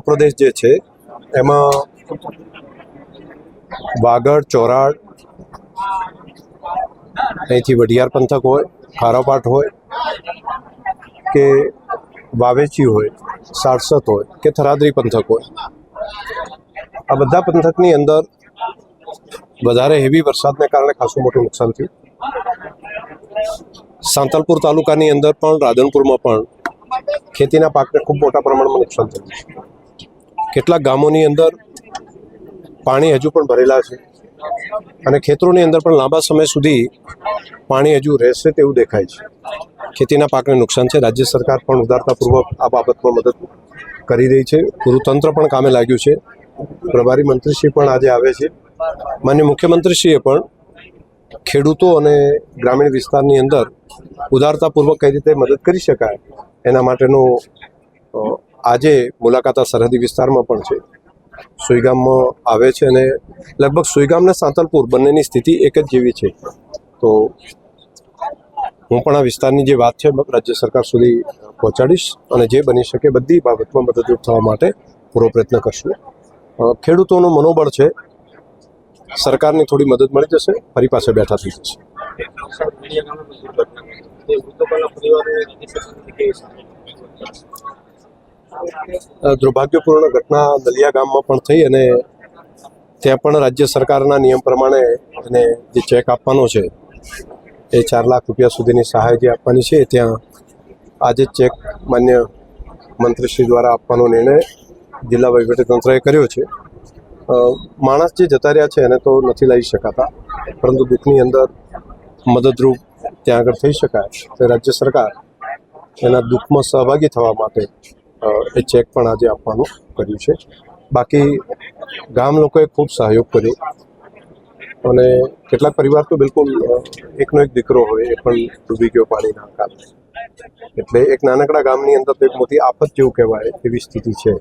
પ્રદેશ જે છે એમાં વાગડ, ચોરાડ, અહીંથી વઢિયાર પંથક હોય, ખારાપાટ હોય કે વાવેચી હોય, સારસદ હોય કે થરાદરી પંથક હોય, આ બધા પંથકની અંદર વધારે હેવી વરસાદને કારણે ખાસું મોટું નુકસાન થયું. સાંતલપુર તાલુકાની અંદર પણ, રાધનપુરમાં પણ ખેતીના પાકને ખૂબ મોટા પ્રમાણમાં નુકસાન થયું છે. કેટલાક ગામોની અંદર પાણી હજુ પણ ભરેલા છે અને ખેતરોની અંદર પણ લાંબા સમય સુધી પાણી હજુ રહેશે તેવું દેખાય છે. ખેતીના પાકને નુકસાન છે. રાજ્ય સરકાર પણ ઉદારતાપૂર્વક આ બાબતમાં મદદ કરી રહી છે. પૂરું તંત્ર પણ કામે લાગ્યું છે. પ્રભારી મંત્રીશ્રી પણ આજે આવે છે. માનનીય મુખ્યમંત્રીશ્રીએ પણ ખેડૂતો અને ગ્રામીણ વિસ્તારની અંદર ઉદારતાપૂર્વક કઈ રીતે મદદ કરી શકાય એના માટેનો આજે મુલાકાત આ સરહદી વિસ્તારમાં પણ છે. સુઈગામમાં આવે છે અને લગભગ સુઈગામ અને સાંતલપુર બંનેની સ્થિતિ એક જ જેવી છે. તો હું પણ આ વિસ્તારની જે વાત છે રાજ્ય સરકાર સુધી પહોંચાડીશ અને જે બની શકે બધી બાબતમાં મદદરૂપ થવા માટે પૂરો પ્રયત્ન કરશું. ખેડૂતોનું મનોબળ છે, સરકારની થોડી મદદ મળી જશે, ફરી પાસે બેઠા થઈ જશે. દુર્ભાગ્યપૂર્ણ ઘટના દલિયા ગામમાં પણ થઈ અને ત્યાં પણ રાજ્ય સરકારના નિયમ પ્રમાણે એને જે ચેક આપવાનો છે એ 4 લાખ રૂપિયા સુધીની સહાય જે આપવાની છે ત્યાં આજે ચેક માન્ય મંત્રીશ્રી દ્વારા આપવાનો નિર્ણય જિલ્લા વહીવટીતંત્રએ કર્યો છે. માણસ જે જતા રહ્યા છે એને તો નથી લઈ શકાતા, પરંતુ દુઃખની અંદર મદદરૂપ ત્યાં આગળ થઈ શકાય તો રાજ્ય સરકાર એના દુઃખમાં સહભાગી થવા માટે એ ચેક પણ આજે આપવાનું કર્યું છે. બાકી ગામ લોકોએ ખૂબ સહયોગ કર્યો અને કેટલાક પરિવાર તો બિલકુલ એકનો એક દીકરો હોય એ પણ ડૂબી ગયો પાણીના કારણે. એટલે એક નાનકડા ગામની અંદર તો એક મોટી આફત જેવું કહેવાય એવી સ્થિતિ છે.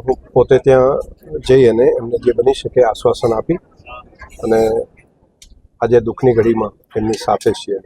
હું પોતે ત્યાં જઈ અને એમને જે બની શકે આશ્વાસન આપી અને આજે દુઃખની ઘડીમાં એમની સાથે છીએ.